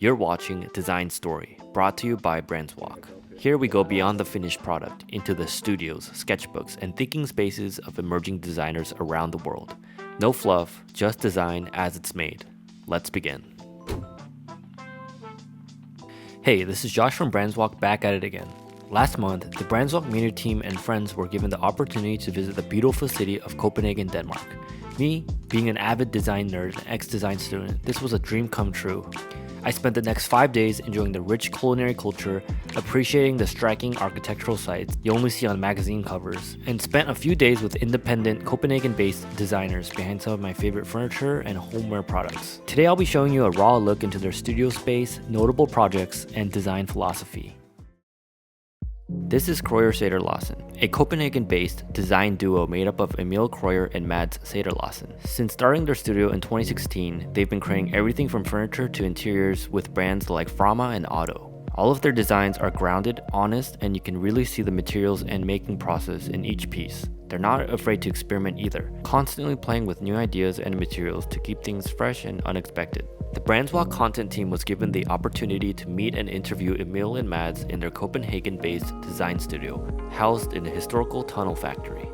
You're watching Design Story, brought to you by BrandsWalk. Here we go beyond the finished product into the studios, sketchbooks, and thinking spaces of emerging designers around the world. No fluff, just design as it's made. Let's begin. Hey, this is Josh from BrandsWalk back at it again. Last month, the BrandsWalk media team and friends were given the opportunity to visit the beautiful city of Copenhagen, Denmark. Me, being an avid design nerd and ex-design student, this was a dream come true. I spent the next 5 days enjoying the rich culinary culture, appreciating the striking architectural sites you only see on magazine covers, and spent a few days with independent Copenhagen-based designers behind some of my favorite furniture and homeware products. Today I'll be showing you a raw look into their studio space, notable projects, and design philosophy. This is Krøyer-Sætter-Lassen, a Copenhagen-based design duo made up of Emil Krøyer and BrandsWalk. Since starting their studio in 2016, they've been creating everything from furniture to interiors with brands like Frama and Audo. All of their designs are grounded, honest, and you can really see the materials and making process in each piece. They're not afraid to experiment either, constantly playing with new ideas and materials to keep things fresh and unexpected. The BrandsWalk content team was given the opportunity to meet and interview Emil and Mads in their Copenhagen-based design studio, housed in the historical tunnel factory.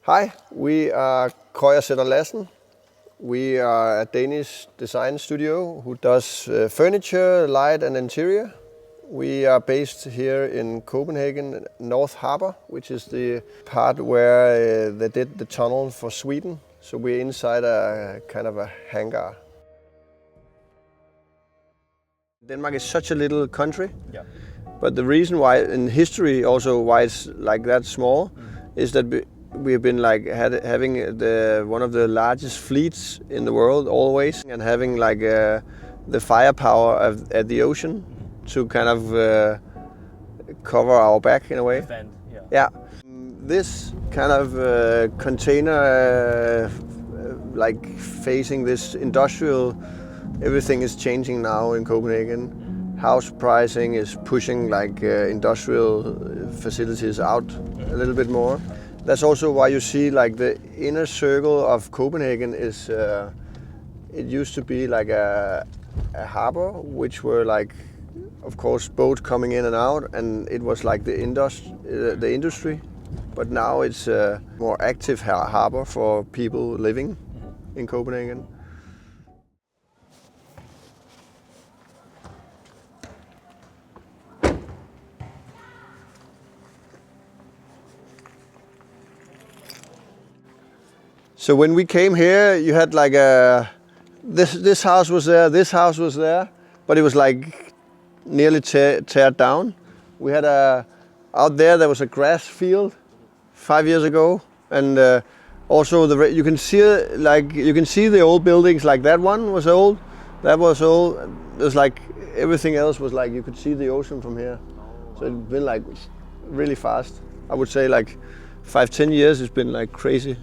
Hi, we are Krøyer-Sætter-Lassen. We are a Danish design studio who does furniture, light and interior. We are based here in Copenhagen, North Harbor, which is the part where they did the tunnel for Sweden. So we're inside a kind of a hangar. Denmark is such a little country, but the reason why, in history also, why it's like that small, is that we've been like having one of the largest fleets in the world always, and having like the firepower at the ocean to kind of cover our back in a way. Defend, yeah. This kind of container, like facing this industrial, everything is changing now in Copenhagen. House pricing is pushing like industrial facilities out a little bit more. That's also why you see like the inner circle of Copenhagen is, it used to be like a harbor, which were like, of course, boats coming in and out, and it was like the industry. But now it's a more active harbor for people living in Copenhagen. So when we came here, you had like this house was there, this house was there, but it was like nearly teared down. We had out there was a grass field 5 years ago, and also you can see the old buildings. Like that one was old, that was old. There's like everything else was like you could see the ocean from here. So it's been like really fast. I would say like 5-10 years. It's been like crazy.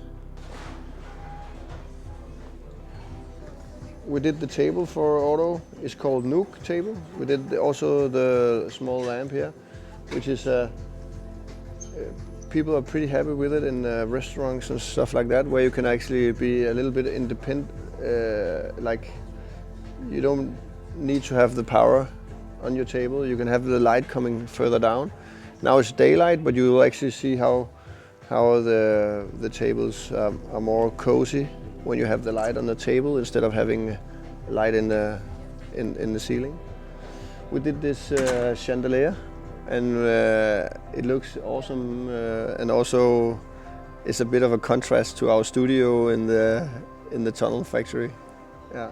We did the table for Audo. It's called Nook table. We did also the small lamp here, which is people are pretty happy with it in restaurants and stuff like that, where you can actually be a little bit independent. Like you don't need to have the power on your table. You can have the light coming further down. Now it's daylight, but you will actually see how the tables are more cozy when you have the light on the table instead of having light in the ceiling. We did this chandelier, and it looks awesome, and also it's a bit of a contrast to our studio in the tunnel factory. Yeah.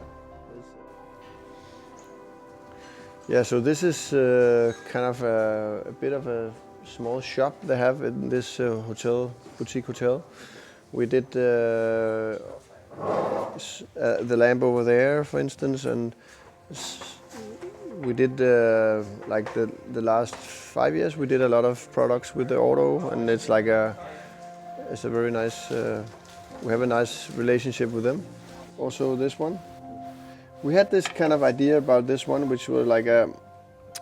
So this is kind of a bit of a small shop they have in this boutique hotel. We did the lamp over there, for instance, and we did like the last 5 years we did a lot of products with the Audo, and it's a very nice. We have a nice relationship with them. Also this one, we had this kind of idea about this one, which was like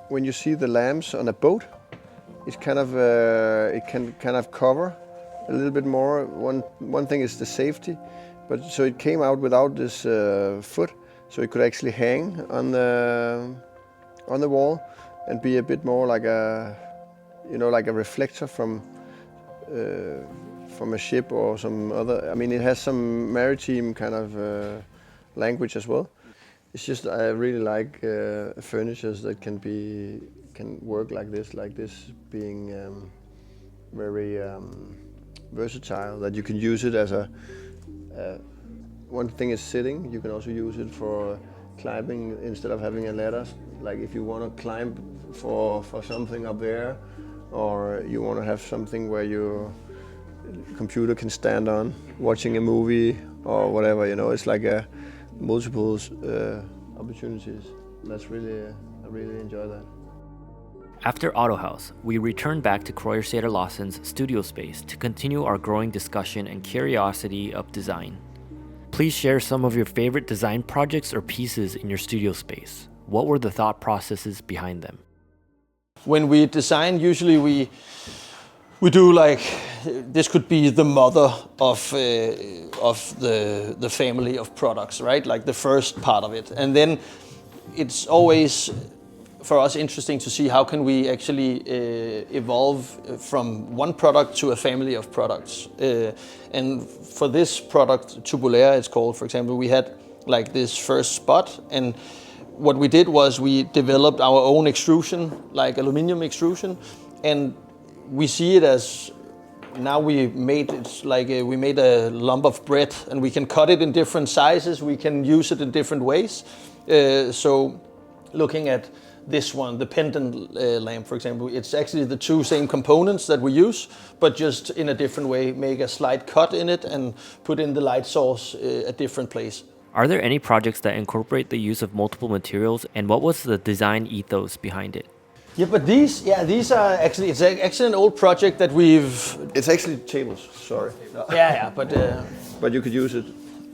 when you see the lamps on a boat, it's kind of it can kind of cover a little bit more. One thing is the safety, but so it came out without this foot, so it could actually hang on the wall and be a bit more like a, like a reflector from a ship or some other. I mean, it has some maritime kind of language as well. It's just I really like furnitures that can work like this being very versatile. That you can use it as a one thing is sitting. You can also use it for climbing instead of having a ladder. Like if you want to climb for something up there, or you want to have something where your computer can stand on watching a movie or whatever. It's like a multiple opportunities. That's really I really enjoy that. After Auto House, we returned back to Krøyer-Sætter-Lassen's studio space to continue our growing discussion and curiosity of design. Please share some of your favorite design projects or pieces in your studio space. What were the thought processes behind them? When we design, usually we do like, this could be the mother of the family of products, right? Like the first part of it. And then it's always for us interesting to see how can we actually evolve from one product to a family of products. And for this product, Tubular it's called, for example, we had like this first spot, and what we did was we developed our own extrusion, like aluminum extrusion, and we see it as now we made a lump of bread, and we can cut it in different sizes, we can use it in different ways. So looking at this one, the pendant lamp, for example, it's actually the two same components that we use, but just in a different way, make a slight cut in it and put in the light source a different place. Are there any projects that incorporate the use of multiple materials, and what was the design ethos behind it? Yeah, but these are actually, it's actually an old project that we've... It's actually tables, sorry. Yeah, but... But you could use it.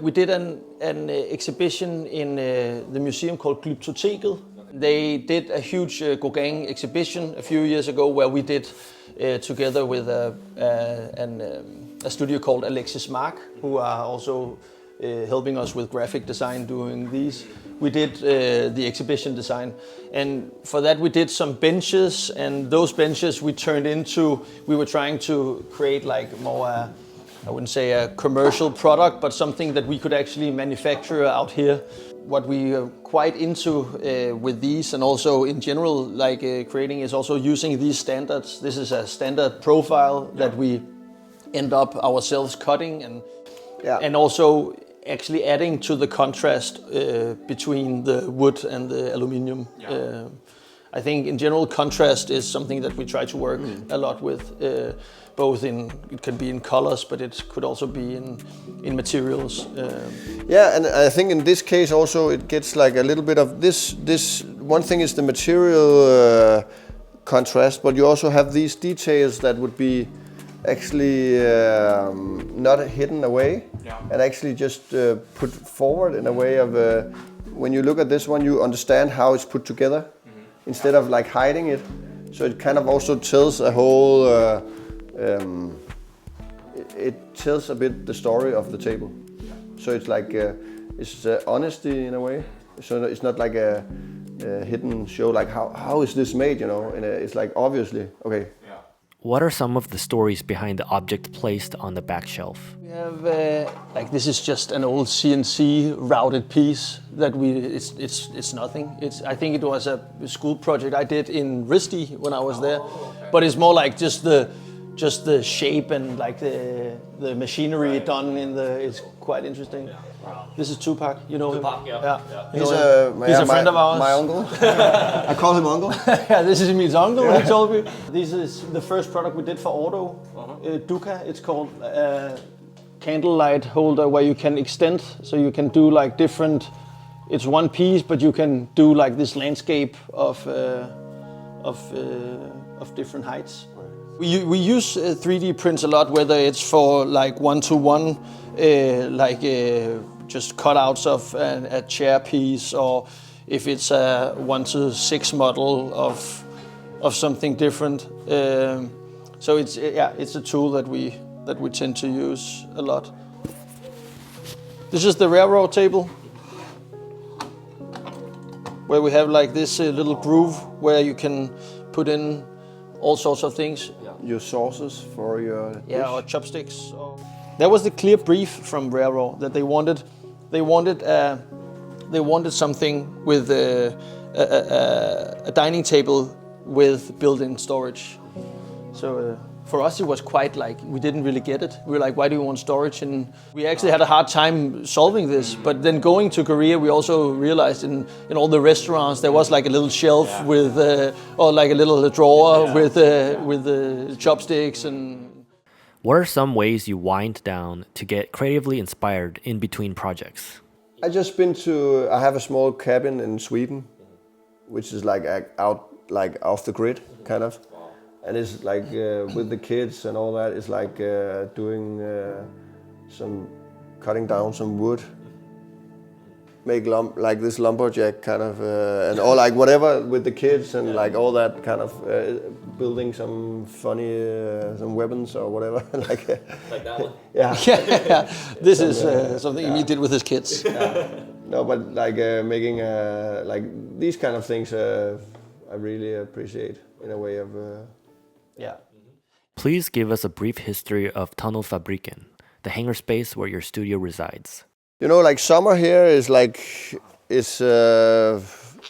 We did an exhibition in the museum called Glyptoteket. They did a huge Gauguin exhibition a few years ago where we did together with a studio called Alexis Mark, who are also helping us with graphic design doing these. We did the exhibition design, and for that we did some benches, and those benches we were trying to create like more, I wouldn't say a commercial product, but something that we could actually manufacture out here. What we are quite into with these, and also in general like creating, is also using these standards. This is a standard profile that we end up ourselves cutting, and also actually adding to the contrast between the wood and the aluminum. I think in general contrast is something that we try to work a lot with, both it can be in colors, but it could also be in materials. Yeah, and I think in this case also it gets like a little bit of this one thing is the material contrast, but you also have these details that would be actually not hidden away, and actually just put forward in a way of when you look at this one, you understand how it's put together instead of like hiding it. So it kind of also tells a whole it tells a bit the story of the table. So it's like it's honesty in a way. So it's not like a hidden show like how is this made, and it's like obviously okay. What are some of the stories behind the object placed on the back shelf? We have like this is just an old CNC routed piece that it's nothing. I think it was a school project I did in Risti when I was there, but it's more like just the shape and like the machinery done in it's quite interesting. This is Tupac, you know him? Yeah. He's a friend of ours. My uncle. I call him uncle. Yeah, this is Emil's uncle, he told me. This is the first product we did for Auto. Duca, it's called candlelight holder where you can extend, so you can do like different, it's one piece, but you can do like this landscape of different heights. We use 3D prints a lot, whether it's for like one-to-one, just cutouts of a chair piece, or if it's a 1-to-6 model of something different. So it's a tool that we tend to use a lot. This is the railroad table. where we have like this little groove where you can put in all sorts of things. Your sauces for your dish. Or chopsticks. That was the clear brief from Railroad that they wanted something with a dining table with built-in storage. So for us, it was quite like we didn't really get it. We were like, why do you want storage? And we actually had a hard time solving this. But then going to Korea, we also realized in all the restaurants there was like a little shelf with, or like a little drawer with the chopsticks. And What are some ways you wind down to get creatively inspired in between projects? I have a small cabin in Sweden, which is like out, like off the grid, kind of. And it's like with the kids and all that, it's like doing cutting down some wood, make like this lumberjack kind of, and or like whatever with the kids and like all that kind of building some funny some weapons or whatever. like that one? Yeah. This is something he did with his kids. No, but like making like these kind of things, I really appreciate in a way of. Please give us a brief history of Tunnelfabrikken, the hangar space where your studio resides. You know, like summer here is like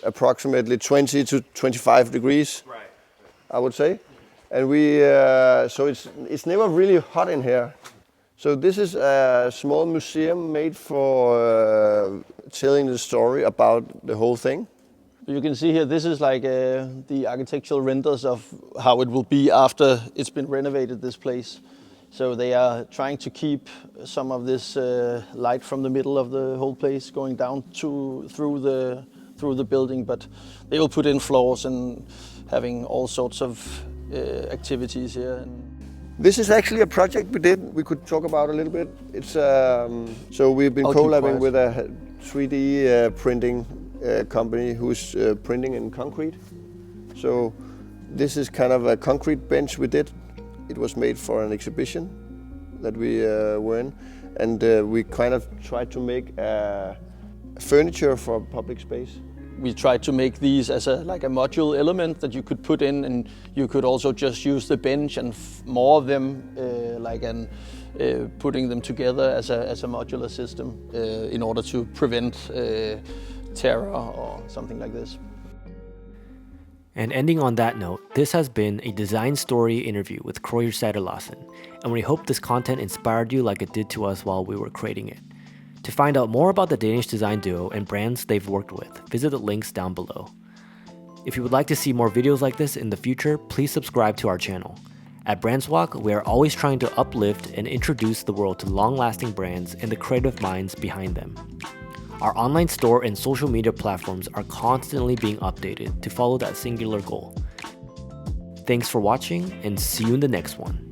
approximately 20 to 25 degrees, right. I would say, and we so it's never really hot in here. So this is a small museum made for telling the story about the whole thing. You can see here, this is like the architectural renders of how it will be after it's been renovated, this place. So they are trying to keep some of this light from the middle of the whole place going down through the building, but they will put in floors and having all sorts of activities here. This is actually a project we could talk about a little bit. It's so we've been collabing with a 3D printing company who's printing in concrete. So this is kind of a concrete bench we did. It was made for an exhibition that we were in, and we kind of tried to make furniture for public space. We tried to make these as a module element that you could put in, and you could also just use the bench and more of them, putting them together as a modular system in order to prevent terror or something like this. And ending on that note, this has been a design story interview with Krøyer-Sætter-Lassen, and we hope this content inspired you like it did to us while we were creating it. To find out more about the Danish design duo and brands they've worked with, visit the links down below. If you would like to see more videos like this in the future, please subscribe to our channel. At BrandsWalk, we are always trying to uplift and introduce the world to long-lasting brands and the creative minds behind them. Our online store and social media platforms are constantly being updated to follow that singular goal. Thanks for watching, and see you in the next one.